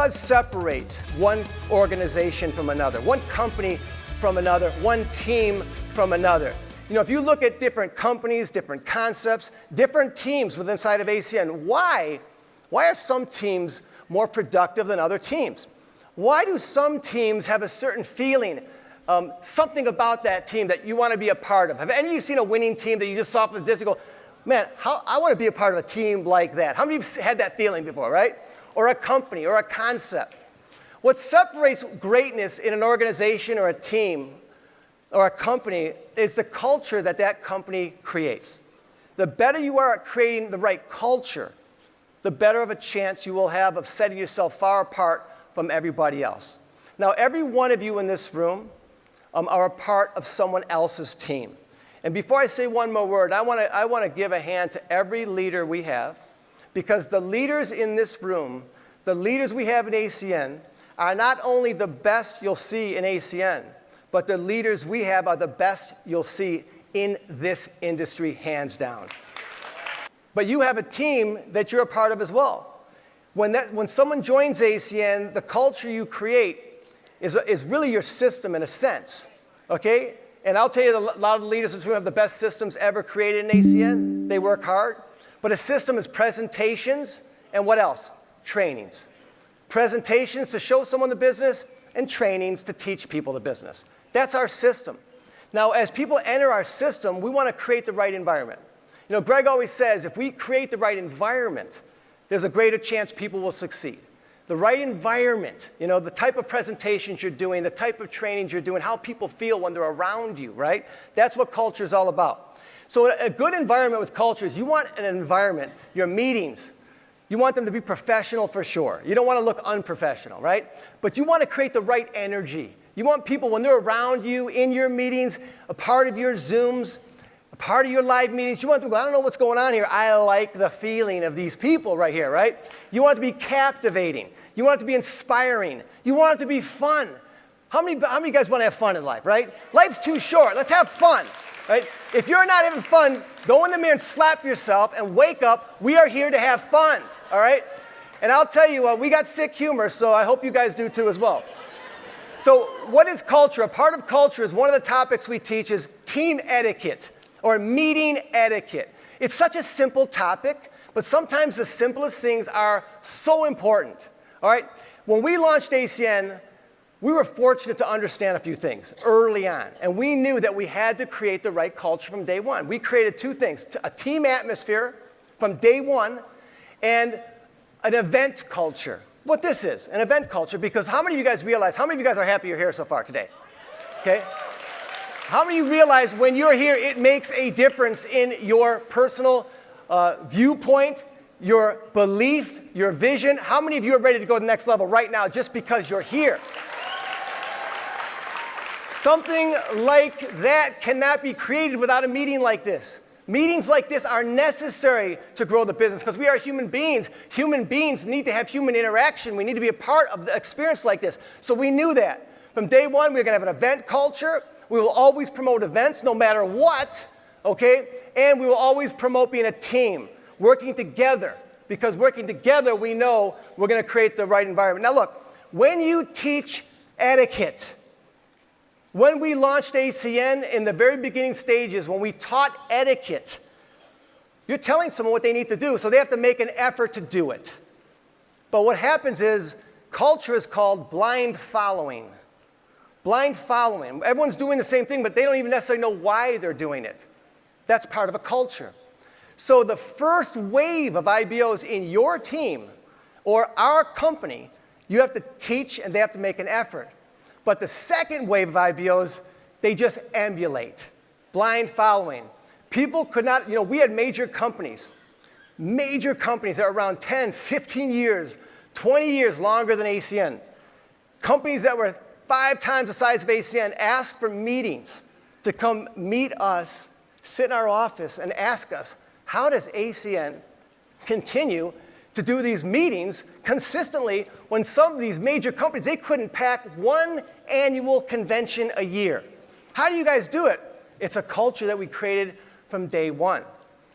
does separate one organization from another, one company from another, one team from another. You know, if you look at different companies, different concepts, different teams within inside of ACN, why are some teams more productive than other teams? Why do some teams have a certain feeling, something about that team that you want to be a part of? Have any of you seen a winning team that you just saw from the distance and go, man, I want to be a part of a team like that? How many of you had that feeling before, right? Or a company or a concept. What separates greatness in an organization or a team or a company is the culture that that company creates. The better you are at creating the right culture, the better of a chance you will have of setting yourself far apart from everybody else. Now, every one of you in this room are a part of someone else's team. And before I say one more word, I want to give a hand to every leader we have, because the leaders in this room, the leaders we have in ACN, are not only the best you'll see in ACN, but the leaders we have are the best you'll see in this industry, hands down. But you have a team that you're a part of as well. When someone joins ACN, the culture you create is really your system in a sense, okay? And I'll tell you, a lot of the leaders in this room have the best systems ever created in ACN. They work hard. But a system is presentations and what else? Trainings. Presentations to show someone the business and trainings to teach people the business. That's our system. Now, as people enter our system, we want to create the right environment. You know, Greg always says, if we create the right environment, there's a greater chance people will succeed. The right environment, you know, the type of presentations you're doing, the type of trainings you're doing, how people feel when they're around you, right? That's what culture is all about. So a good environment with culture is you want an environment, your meetings, you want them to be professional for sure. You don't want to look unprofessional, right? But you want to create the right energy. You want people, when they're around you, in your meetings, a part of your Zooms, a part of your live meetings, you want them to go, I don't know what's going on here. I like the feeling of these people right here, right? You want it to be captivating. You want it to be inspiring. You want it to be fun. How many of you guys want to have fun in life, right? Life's too short. Let's have fun, right? If you're not having fun, go in the mirror and slap yourself and wake up. We are here to have fun, all right? And I'll tell you, we got sick humor, so I hope you guys do too as well. So what is culture? A part of culture is one of the topics we teach is team etiquette or meeting etiquette. It's such a simple topic, but sometimes the simplest things are so important. All right, when we launched ACN, we were fortunate to understand a few things early on, and we knew that we had to create the right culture from day one. We created two things, a team atmosphere from day one and an event culture. What this is, an event culture, because how many of you guys realize, how many of you guys are happy you're here so far today? Okay? How many of you realize when you're here, it makes a difference in your personal viewpoint, your belief, your vision? How many of you are ready to go to the next level right now just because you're here? Something like that cannot be created without a meeting like this. Meetings like this are necessary to grow the business because we are human beings. Human beings need to have human interaction. We need to be a part of the experience like this. So we knew that. From day one, we were going to have an event culture. We will always promote events no matter what, okay? And we will always promote being a team. Working together, because working together, we know we're going to create the right environment. Now look, when you teach etiquette, when we launched ACN in the very beginning stages, when we taught etiquette, you're telling someone what they need to do, so they have to make an effort to do it. But what happens is, culture is called blind following. Blind following. Everyone's doing the same thing, but they don't even necessarily know why they're doing it. That's part of a culture. So the first wave of IBOs in your team or our company, you have to teach and they have to make an effort. But the second wave of IBOs, they just emulate. Blind following. People could not, you know, we had major companies that are around 10, 15 years, 20 years longer than ACN. Companies that were 5 times the size of ACN asked for meetings to come meet us, sit in our office and ask us, how does ACN continue to do these meetings consistently when some of these major companies, they couldn't pack one annual convention a year? How do you guys do it? It's a culture that we created from day one.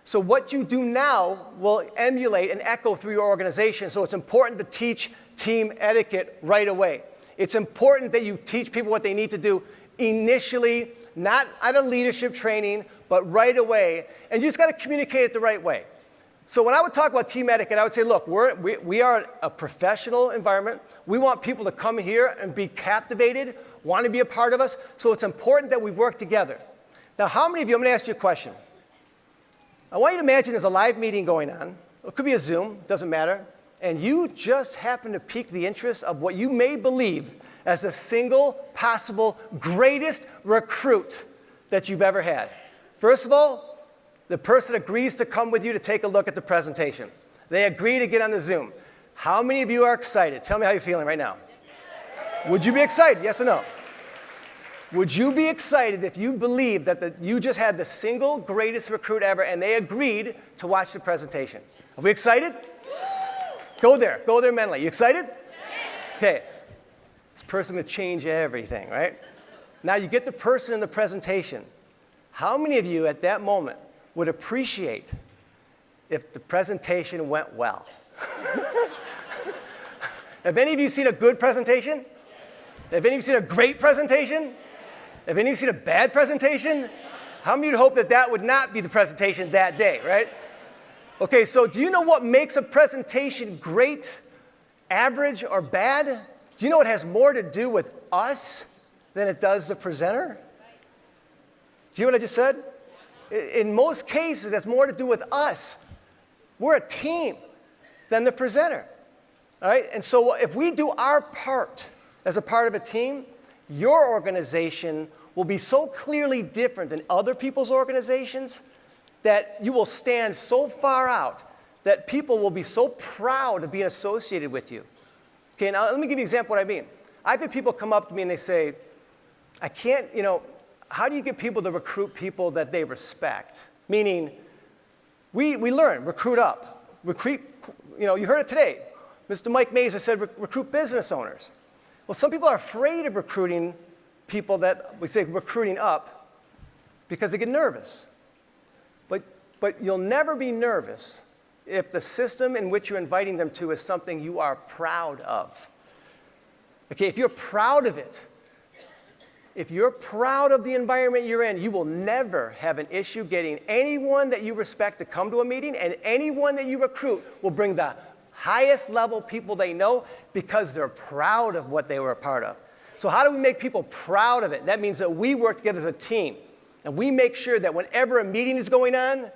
So what you do now will emulate and echo through your organization. So it's important to teach team etiquette right away. It's important that you teach people what they need to do initially, not at a leadership training, but right away. And you just got to communicate it the right way. So when I would talk about team etiquette, I would say, look, we are a professional environment. We want people to come here and be captivated, want to be a part of us. So it's important that we work together. Now, how many of you, I'm going to ask you a question. I want you to imagine there's a live meeting going on. It could be a Zoom, doesn't matter. And you just happen to pique the interest of what you may believe as the single possible greatest recruit that you've ever had. First of all, the person agrees to come with you to take a look at the presentation. They agree to get on the Zoom. How many of you are excited? Tell me how you're feeling right now. Would you be excited? Yes or no? Would you be excited if you believed that you just had the single greatest recruit ever and they agreed to watch the presentation? Are we excited? Go there mentally. You excited? Okay. This person's going to change everything, right? Now you get the person in the presentation. How many of you at that moment would appreciate if the presentation went well? Have any of you seen a good presentation? Have any of you seen a great presentation? Have any of you seen a bad presentation? How many of you hope that that would not be the presentation that day, right? Okay, so do you know what makes a presentation great, average, or bad? Do you know it has more to do with us than it does the presenter? Do you know what I just said? In most cases, it has more to do with us. We're a team than the presenter. All right? And so if we do our part as a part of a team, your organization will be so clearly different than other people's organizations that you will stand so far out that people will be so proud of being associated with you. Okay, now let me give you an example of what I mean. I've had people come up to me and they say, I can't, how do you get people to recruit people that they respect? Meaning, we learn, recruit up. Recruit, you heard it today. Mr. Mike Mays has said recruit business owners. Well, some people are afraid of recruiting people that we say recruiting up because they get nervous. But you'll never be nervous if the system in which you're inviting them to is something you are proud of. Okay, if you're proud of it, if you're proud of the environment you're in, you will never have an issue getting anyone that you respect to come to a meeting, and anyone that you recruit will bring the highest level people they know because they're proud of what they were a part of. So how do we make people proud of it? That means that we work together as a team, and we make sure that whenever a meeting is going on,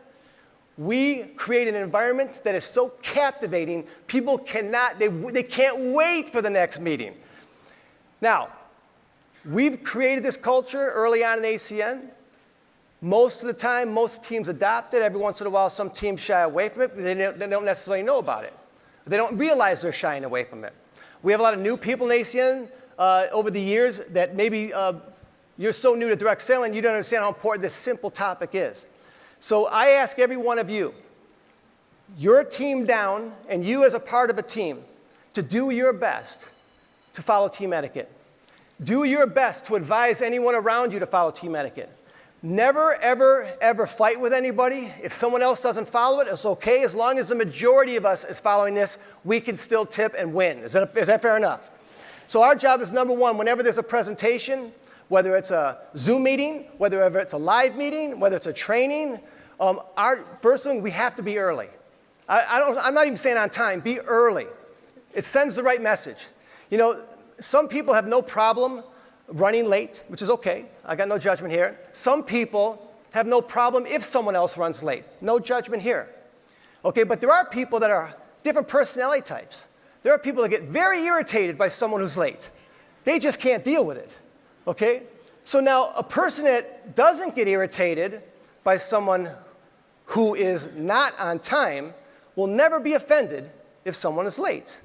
we create an environment that is so captivating, people they can't wait for the next meeting. Now, we've created this culture early on in ACN. Most of the time, most teams adopt it. Every once in a while, some teams shy away from it, but they don't necessarily know about it. They don't realize they're shying away from it. We have a lot of new people in ACN over the years that maybe you're so new to direct selling, you don't understand how important this simple topic is. So I ask every one of you, your team down, and you as a part of a team, to do your best to follow team etiquette. Do your best to advise anyone around you to follow team etiquette. Never, ever, ever fight with anybody. If someone else doesn't follow it, it's okay. As long as the majority of us is following this, we can still tip and win. Is that fair enough? So our job is, number one, whenever there's a presentation, whether it's a Zoom meeting, whether it's a live meeting, whether it's a training, our first thing, we have to be early. I'm not even saying on time, be early. It sends the right message. Some people have no problem running late, which is okay. I got no judgment here. Some people have no problem if someone else runs late. No judgment here. Okay, but there are people that are different personality types. There are people that get very irritated by someone who's late. They just can't deal with it. Okay? So now a person that doesn't get irritated by someone who is not on time will never be offended if someone is late.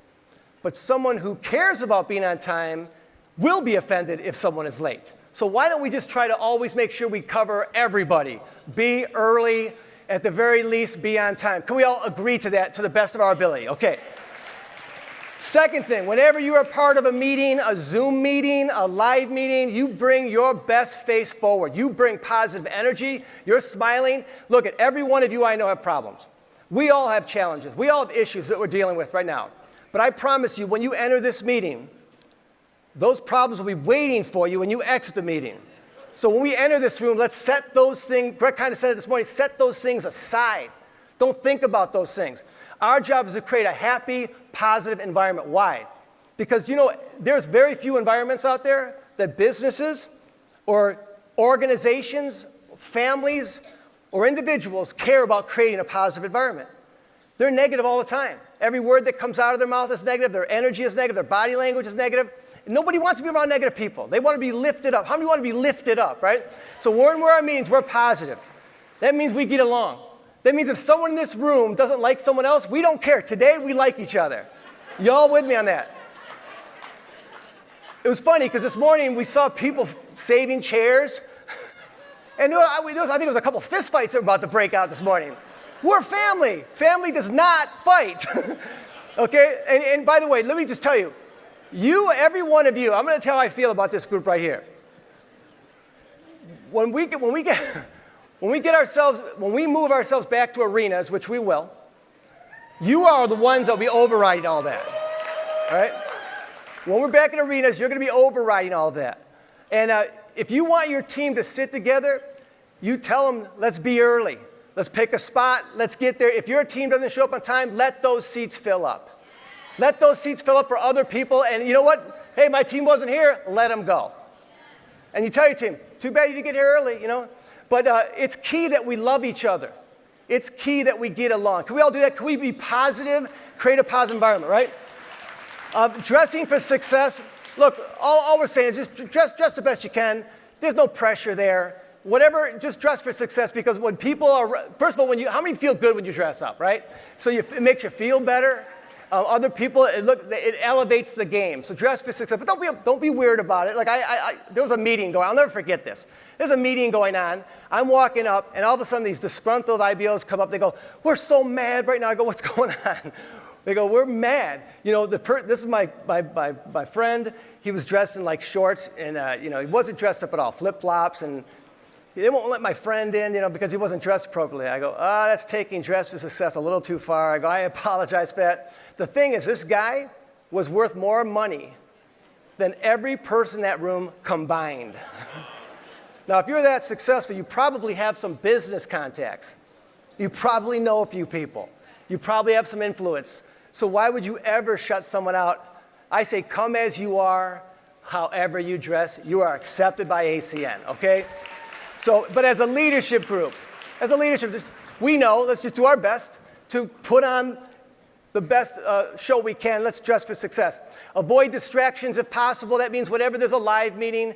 But someone who cares about being on time will be offended if someone is late. So why don't we just try to always make sure we cover everybody? Be early, at the very least, be on time. Can we all agree to that to the best of our ability? Okay. Second thing, whenever you are part of a meeting, a Zoom meeting, a live meeting, you bring your best face forward. You bring positive energy. You're smiling. Look, at every one of you I know have problems. We all have challenges. We all have issues that we're dealing with right now. But I promise you, when you enter this meeting, those problems will be waiting for you when you exit the meeting. So when we enter this room, let's set those things, Greg kind of said it this morning, set those things aside. Don't think about those things. Our job is to create a happy, positive environment. Why? Because, there's very few environments out there that businesses or organizations, families, or individuals care about creating a positive environment. They're negative all the time. Every word that comes out of their mouth is negative. Their energy is negative. Their body language is negative. Nobody wants to be around negative people. They want to be lifted up. How many want to be lifted up, right? So when we're at meetings, we're positive. That means we get along. That means if someone in this room doesn't like someone else, we don't care. Today, we like each other. Y'all with me on that? It was funny because this morning we saw people saving chairs. And I think there was a couple fist fights that were about to break out this morning. We're family. Family does not fight. Okay? And by the way, let me just tell you, every one of you, I'm going to tell you how I feel about this group right here. When we move ourselves back to arenas, which we will, you are the ones that will be overriding all that. All right? When we're back in arenas, you're going to be overriding all of that. And if you want your team to sit together, you tell them, let's be early. Let's pick a spot. Let's get there. If your team doesn't show up on time, let those seats fill up. Let those seats fill up for other people. And you know what? Hey, my team wasn't here. Let them go. And you tell your team, too bad you didn't get here early, But it's key that we love each other. It's key that we get along. Can we all do that? Can we be positive, create a positive environment, right? Dressing for success. Look, all we're saying is just dress the best you can. There's no pressure there. Whatever, just dress for success, because when people are, first of all, how many feel good when you dress up, right? So it makes you feel better. Other people, it elevates the game. So dress for success, but don't be weird about it. Like there was a meeting going on. I'll never forget this. There's a meeting going on. I'm walking up, and all of a sudden these disgruntled IBOs come up. They go, "We're so mad right now." I go, "What's going on?" They go, "We're mad." This is my friend. He was dressed in like shorts, and he wasn't dressed up at all, flip-flops, and they won't let my friend in, because he wasn't dressed appropriately. I go, that's taking dress for success a little too far. I go, I apologize for that. The thing is, this guy was worth more money than every person in that room combined. Now, if you're that successful, you probably have some business contacts. You probably know a few people. You probably have some influence. So why would you ever shut someone out? I say, come as you are, however you dress. You are accepted by ACN, okay? So, but as a leadership group, we know, let's just do our best to put on the best show we can. Let's dress for success. Avoid distractions if possible. That means whenever there's a live meeting,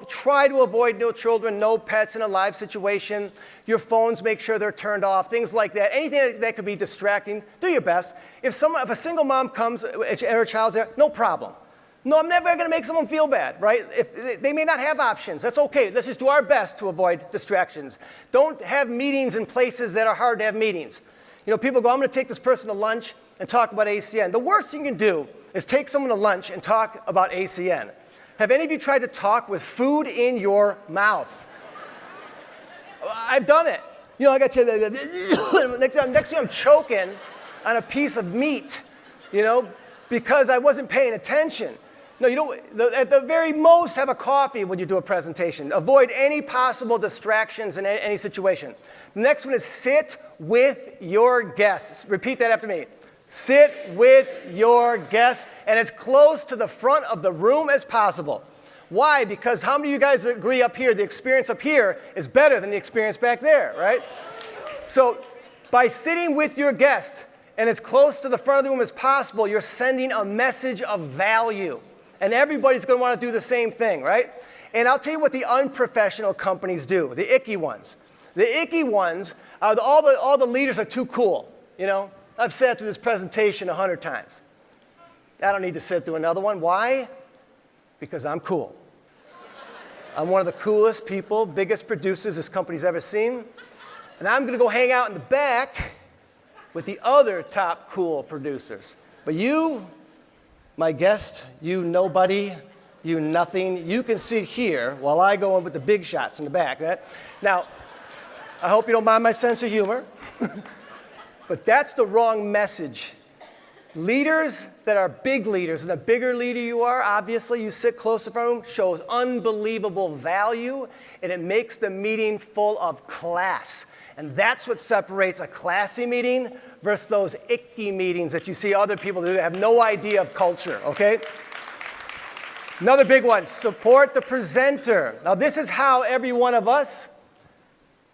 try to avoid no children, no pets in a live situation. Your phones, make sure they're turned off, things like that. Anything that could be distracting, do your best. If a single mom comes and her child's there, no problem. No, I'm never going to make someone feel bad, right? If they may not have options, that's okay. Let's just do our best to avoid distractions. Don't have meetings in places that are hard to have meetings. People go, I'm going to take this person to lunch and talk about ACN. The worst thing you can do is take someone to lunch and talk about ACN. Have any of you tried to talk with food in your mouth? I've done it. I got to tell you, next thing I'm choking on a piece of meat, because I wasn't paying attention. No, at the very most, have a coffee when you do a presentation. Avoid any possible distractions in any situation. The next one is sit with your guests. Repeat that after me. Sit with your guests, and as close to the front of the room as possible. Why? Because how many of you guys agree up here, the experience up here is better than the experience back there, right? So by sitting with your guest and as close to the front of the room as possible, you're sending a message of value. And everybody's going to want to do the same thing, right? And I'll tell you what the unprofessional companies do, the icky ones. The icky ones, all the leaders are too cool, I've sat through this presentation 100 times. I don't need to sit through another one. Why? Because I'm cool. I'm one of the coolest people, biggest producers this company's ever seen. And I'm going to go hang out in the back with the other top cool producers. But you, my guest, you nobody, you nothing, you can sit here while I go in with the big shots in the back, right? Now, I hope you don't mind my sense of humor, but that's the wrong message. Leaders that are big leaders, and the bigger leader you are, obviously you sit close to them, shows unbelievable value, and it makes the meeting full of class. And that's what separates a classy meeting versus those icky meetings that you see other people do that have no idea of culture, okay? Another big one, support the presenter. Now this is how every one of us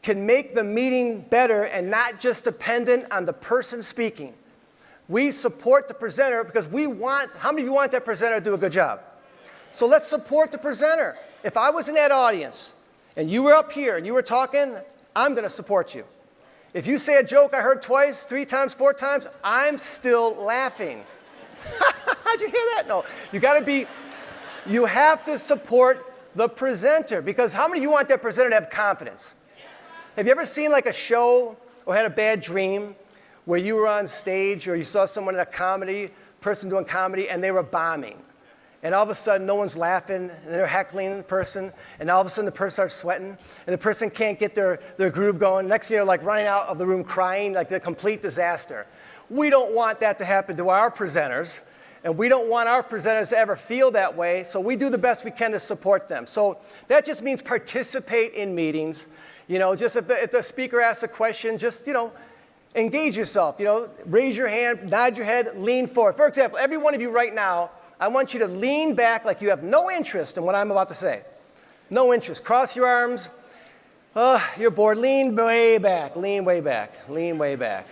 can make the meeting better and not just dependent on the person speaking. We support the presenter because how many of you want that presenter to do a good job? So let's support the presenter. If I was in that audience and you were up here and you were talking, I'm going to support you. If you say a joke I heard twice, 3 times, 4 times, I'm still laughing. How'd you hear that? No, you have to support the presenter because how many of you want that presenter to have confidence? Have you ever seen like a show or had a bad dream where you were on stage or you saw someone in a person doing comedy and they were bombing? And all of a sudden, no one's laughing, and they're heckling the person, and all of a sudden the person starts sweating, and the person can't get their groove going. Next thing you're like running out of the room crying, like a complete disaster. We don't want that to happen to our presenters, and we don't want our presenters to ever feel that way, so we do the best we can to support them. So that just means participate in meetings. You know, just if the speaker asks a question, just, engage yourself. Raise your hand, nod your head, lean forward. For example, every one of you right now, I want you to lean back like you have no interest in what I'm about to say. No interest. Cross your arms. You're bored. Lean way back. Lean way back. Lean way back.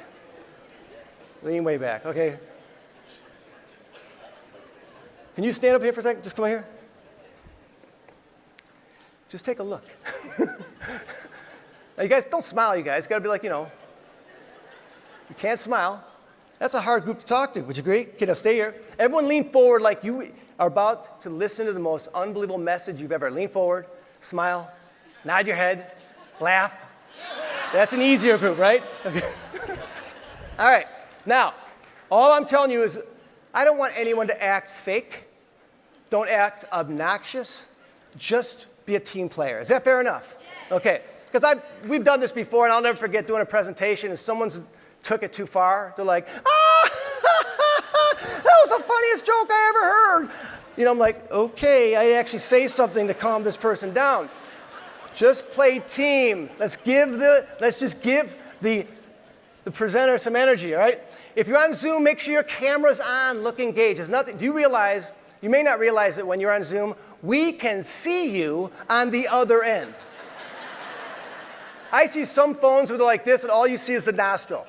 Lean way back. Okay. Can you stand up here for a second? Just come here. Just take a look. Now, you guys, don't smile, you guys. Got to be like, you can't smile. That's a hard group to talk to. Would you agree? Okay, now stay here. Everyone lean forward like you are about to listen to the most unbelievable message you've ever. Lean forward, smile, nod your head, laugh. That's an easier group, right? Okay. All right. Now, all I'm telling you is I don't want anyone to act fake. Don't act obnoxious. Just be a team player. Is that fair enough? Okay. Because we've done this before, and I'll never forget doing a presentation, and someone's took it too far. They're like, that was the funniest joke I ever heard. I'm like, okay, I actually say something to calm this person down. Just play team. Let's just give the presenter some energy, all right? If you're on Zoom, make sure your camera's on, look engaged. There's nothing, you may not realize it when you're on Zoom, we can see you on the other end. I see some phones where they're like this and all you see is the nostril.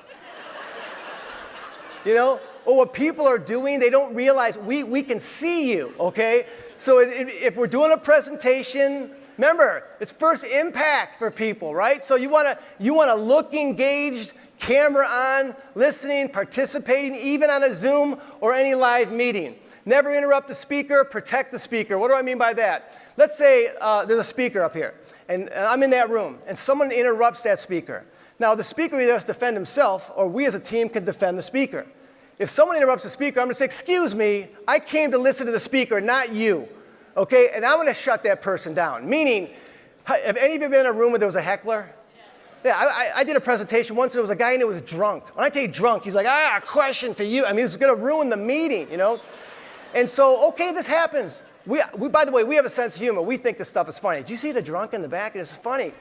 Or what people are doing, they don't realize we can see you, okay? So if we're doing a presentation, remember, it's first impact for people, right? So you want to look engaged, camera on, listening, participating, even on a Zoom or any live meeting. Never interrupt the speaker, protect the speaker. What do I mean by that? Let's say there's a speaker up here, and I'm in that room, and someone interrupts that speaker. Now, the speaker either has to defend himself, or we as a team can defend the speaker. If someone interrupts the speaker, I'm going to say, excuse me, I came to listen to the speaker, not you. Okay? And I'm going to shut that person down. Meaning, have any of you been in a room where there was a heckler? Yeah, I did a presentation once, and there was a guy in there who was drunk. When I tell you drunk, he's like, a question for you. I mean, he was going to ruin the meeting, And so, okay, this happens. We, by the way, we have a sense of humor. We think this stuff is funny. Did you see the drunk in the back? It's funny.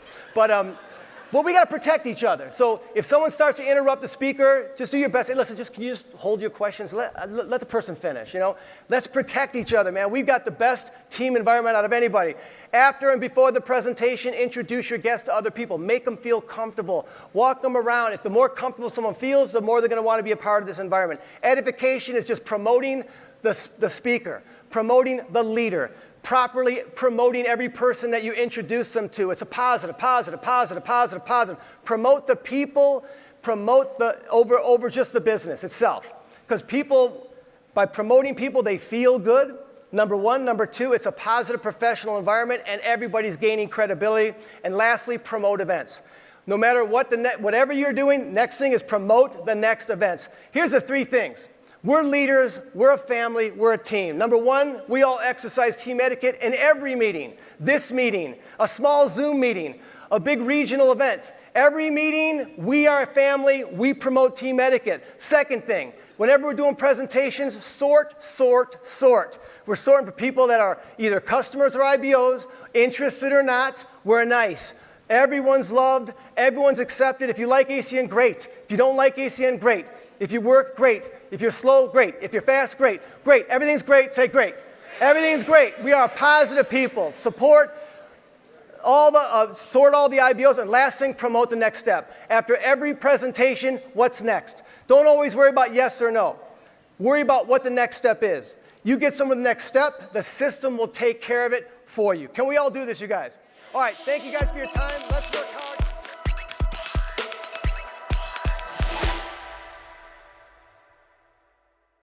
But we got to protect each other. So if someone starts to interrupt the speaker, just do your best. Hey, listen, can you just hold your questions? Let the person finish, Let's protect each other, man. We've got the best team environment out of anybody. After and before the presentation, introduce your guests to other people. Make them feel comfortable. Walk them around. If the more comfortable someone feels, the more they're going to want to be a part of this environment. Edification is just promoting the speaker, promoting the leader, properly promoting every person that you introduce them to. It's a positive, positive, positive, positive, positive. Promote the people, promote over just the business itself. Because people, by promoting people, they feel good. Number one. Number two, it's a positive professional environment and everybody's gaining credibility. And lastly, promote events. No matter whatever you're doing, next thing is promote the next events. Here's the 3 things. We're leaders, we're a family, we're a team. Number one, we all exercise team etiquette in every meeting. This meeting, a small Zoom meeting, a big regional event. Every meeting, we are a family, we promote team etiquette. Second thing, Whenever we're doing presentations, sort, sort, sort. We're sorting for people that are either customers or IBOs, interested or not. We're nice. Everyone's loved. Everyone's accepted. If you like ACN, great. If you don't like ACN, great. If you work, great. If you're slow, great. If you're fast, great. Great. Everything's great. Say great. Everything's great. We are positive people. Support all the, sort all the IBOs, and last thing, promote the next step. After every presentation, what's next? Don't always worry about yes or no. Worry about what the next step is. You get someone the next step, the system will take care of it for you. Can we all do this, you guys? All right, thank you guys for your time. Let's work hard.